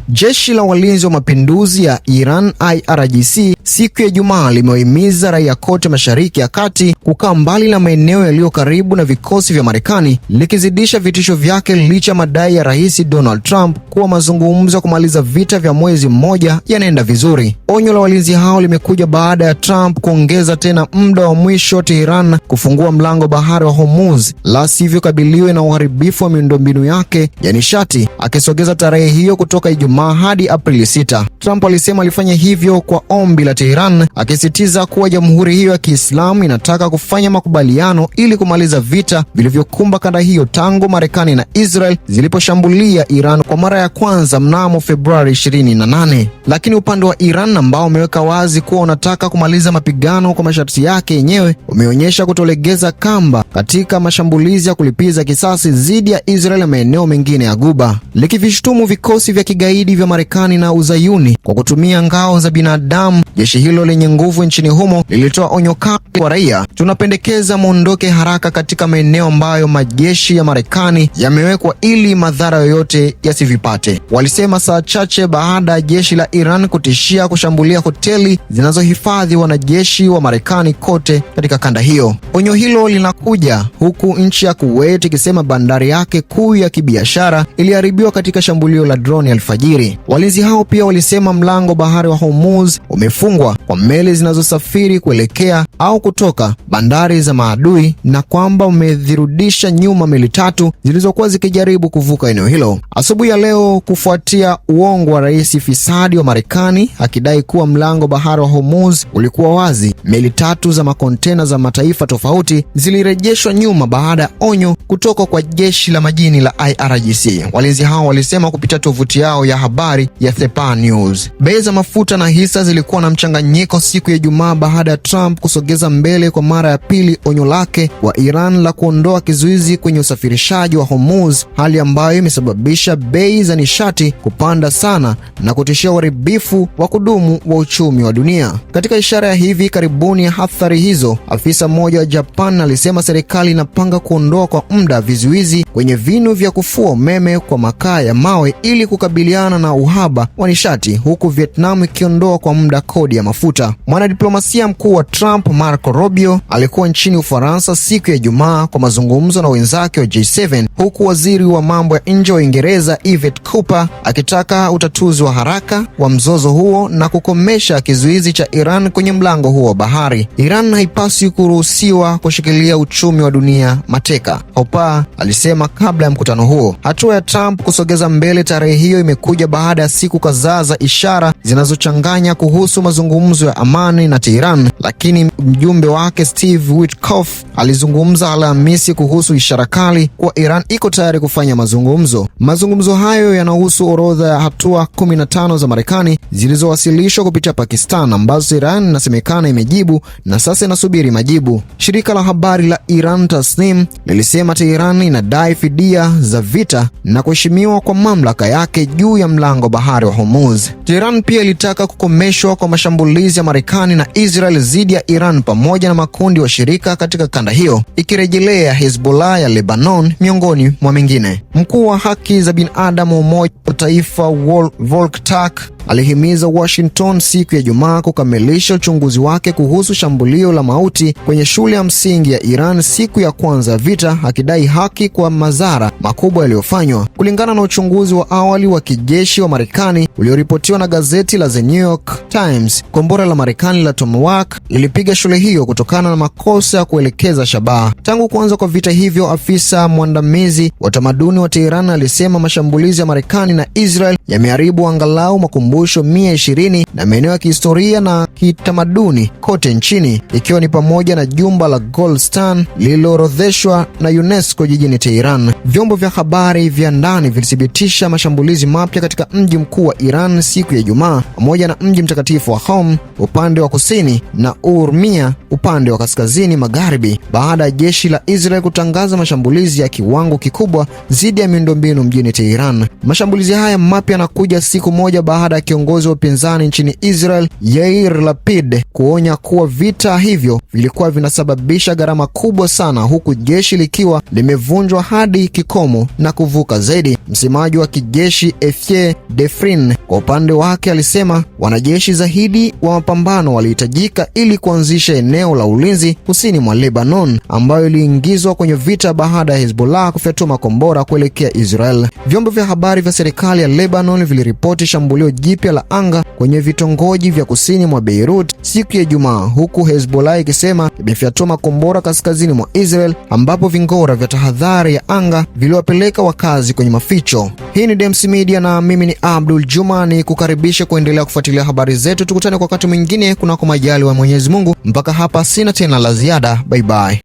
Jeshi la Walinzi wa Mapinduzi ya Iran IRGC siku ya Ijumaa limewahimiza raia kote Mashariki ya Kati kukaa mbali na maeneo yaliyo karibu na vikosi vya Marekani, likizidisha vitisho vyake licha madai ya Rais Donald Trump kuwa mazungumzo ya kumaliza vita vya mwezi mmoja yanaenda vizuri. Onyo la walinzi hao limekuja baada ya Trump kuongeza tena muda wa mwisho Tehran kufungua mlango bahari wa Hormuz, la sivyo kabiliwe na uharibifu wa miundombinu yake ya nishati, akisogeza tarehe hiyo kutoka Ijumaa hadi Aprili 6. Trump alisema alifanya hivyo kwa ombi la Tehran, akisitiza kuwa jamhuri hiyo ya Kiislamu inataka kufanya makubaliano ili kumaliza vita vilivyokumba kanda hiyo tangu Marekani na Israel ziliposhambulia Iran kwa mara ya kwanza mnamo Februari 28. Lakini upande wa Iran ambao umeweka wazi kuwa unataka kumaliza mapigano kwa masharti yake yenyewe, umeonyesha kutolegeza kamba katika mashambulizi ya kulipiza kisasi dhidi ya Israel na maeneo mengine ya Ghuba, likivishtumu vikosi vya kigaidi vya Marekani na Uzayuni kwa kutumia ngao za binadamu. Jeshi hilo lenye nguvu nchini humo lilitoa onyo kali kwa raia: tunapendekeza muondoke haraka katika maeneo ambayo majeshi ya Marekani yamewekwa ili madhara yoyote yasivipate, walisema saa chache baada ya jeshi la Iran kutishia kushambulia hoteli zinazohifadhi wanajeshi wa Marekani kote katika kanda hiyo. Onyo hilo linakuja huku nchi ya Kuwait ikisema bandari yake kuu ya kibiashara iliharibiwa katika shambulio la drone alfajiri. Walinzi hao pia walisema mlango bahari wa Hormuz umefungwa kwa meli zinazosafiri kuelekea au kutoka bandari za maadui, na kwamba umezirudisha nyuma meli 3 zilizokuwa zikijaribu kuvuka eneo hilo. Asubuhi ya leo, kufuatia uongo wa rais fisadi wa Marekani akidai kuwa mlango bahari wa Hormuz ulikuwa wazi, meli 3 za makontena za mataifa tofauti zilirejeshwa nyuma baada ya onyo kutoka kwa jeshi la majini la IRGC. Walinzi hao walisema kupitia tovuti yao ya habari ya Sepa News. Bei za mafuta na hisa zilikuwa na mchanganyiko siku ya Ijumaa baada ya Trump kusogeza mbele kwa mara ya pili onyo lake wa Iran la kuondoa kizuizi kwenye usafirishaji wa Hormuz, hali ambayo imesababisha bei za nishati kupanda sana na kutishia uharibifu wa kudumu wa uchumi wa dunia. Katika ishara ya hivi karibuni ya athari hizo, afisa mmoja wa Japan alisema serikali inapanga kuondoa kwa muda vizuizi kwenye vinu vya kufua umeme kwa makaa ya mawe ili kukabiliana na uhaba wa nishati, huku Vietnam ikiondoa kwa muda kodi ya mafuta. Mwanadiplomasia mkuu wa Trump Marco Rubio alikuwa nchini Ufaransa siku ya Ijumaa kwa mazungumzo na wenzake wa G7, huku waziri wa mambo ya nje wa Uingereza Yvette Cooper akitaka utatuzi wa haraka wa mzozo huo na kukomesha kizuizi cha Iran kwenye mlango huo wa bahari. Iran haipaswi kuruhusiwa kushikilia uchumi wa dunia mateka, Cooper alisema kabla ya mkutano huo. Hatua ya Trump kusogeza mbele tarehe hiyo imekuja baada ya siku kadhaa za ishara zinazochanganya kuhusu mazungumzo ya amani na Tehran, lakini mjumbe wake Steve Witkoff alizungumza Alhamisi kuhusu ishara kali kuwa Iran iko tayari kufanya mazungumzo. Mazungumzo hayo yanahusu orodha ya hatua 15 za Marekani zilizowasilishwa kupitia Pakistan, ambazo Iran inasemekana imejibu na sasa inasubiri majibu. Shirika la habari la Iran Tasnim lilisema Tehran inadai fidia za vita na kuheshimiwa kwa mamlaka yake juu ya mlango bahari wa Hormuz. Tehran pia ilitaka kukomeshwa kwa mashambulizi ya Marekani na Israel dhidi ya Iran pamoja na makundi washirika katika kanda hiyo, ikirejelea Hezbollah ya Lebanon miongoni mwa mengine. Mkuu wa haki za binadamu wa Umoja wa Mataifa Volker Turk alihimiza Washington siku ya Ijumaa kukamilisha uchunguzi wake kuhusu shambulio la mauti kwenye shule ya msingi ya Iran siku ya kwanza ya vita, akidai haki kwa madhara makubwa yaliyofanywa. Kulingana na uchunguzi wa awali wa kijeshi wa Marekani ulioripotiwa na gazeti la The New York Times, kombora la Marekani la Tomahawk lilipiga shule hiyo kutokana na makosa ya kuelekeza shabaha. Tangu kuanza kwa vita hivyo, afisa mwandamizi wa tamaduni wa Tehran alisema mashambulizi ya Marekani na Israel yameharibu angalau makumbusho 120 na maeneo ya kihistoria na kitamaduni kote nchini, ikiwa ni pamoja na jumba la Goldstan lililoorodheshwa na UNESCO jijini Tehran. Vyombo vya habari vya ndani vilithibitisha mashambulizi mapya katika mji mkuu wa Iran siku ya Ijumaa, pamoja na mji mtakatifu wa Qom upande wa kusini na Urmia upande wa kaskazini magharibi, baada ya jeshi la Israel kutangaza mashambulizi ya kiwango kikubwa dhidi ya miundombinu mjini Tehran. Mashambulizi haya mapya yanakuja siku moja baada ya kiongozi wa upinzani nchini Israel Yair Lapid kuonya kuwa vita hivyo vilikuwa vinasababisha gharama kubwa sana, huku jeshi likiwa limevunjwa hadi kikomo na kuvuka zaidi. Msemaji wa kijeshi Efie Defrin kwa upande wake alisema wanajeshi zaidi wa mapambano walihitajika ili kuanzisha eneo la ulinzi kusini mwa Lebanon ambayo iliingizwa kwenye vita baada ya Hezbollah kufyatua makombora kuelekea Israel. Vyombo vya habari vya serikali ya Lebanon viliripoti shambulio jipya la anga kwenye vitongoji vya kusini mwa Beirut siku ya Ijumaa, huku Hezbollah ikisema imefyatua makombora kaskazini mwa Israel ambapo vingora vya tahadhari ya anga viliwapeleka wakazi kwenye maficho. Hii ni Dems Media na mimi ni Abdul Juma, ni kukaribisha kuendelea kufuatilia habari zetu. Tukutane kwa wakati mwingine kunako majaliwa ya Mwenyezi Mungu. Mpaka hapa sina tena la ziada. Bye bye.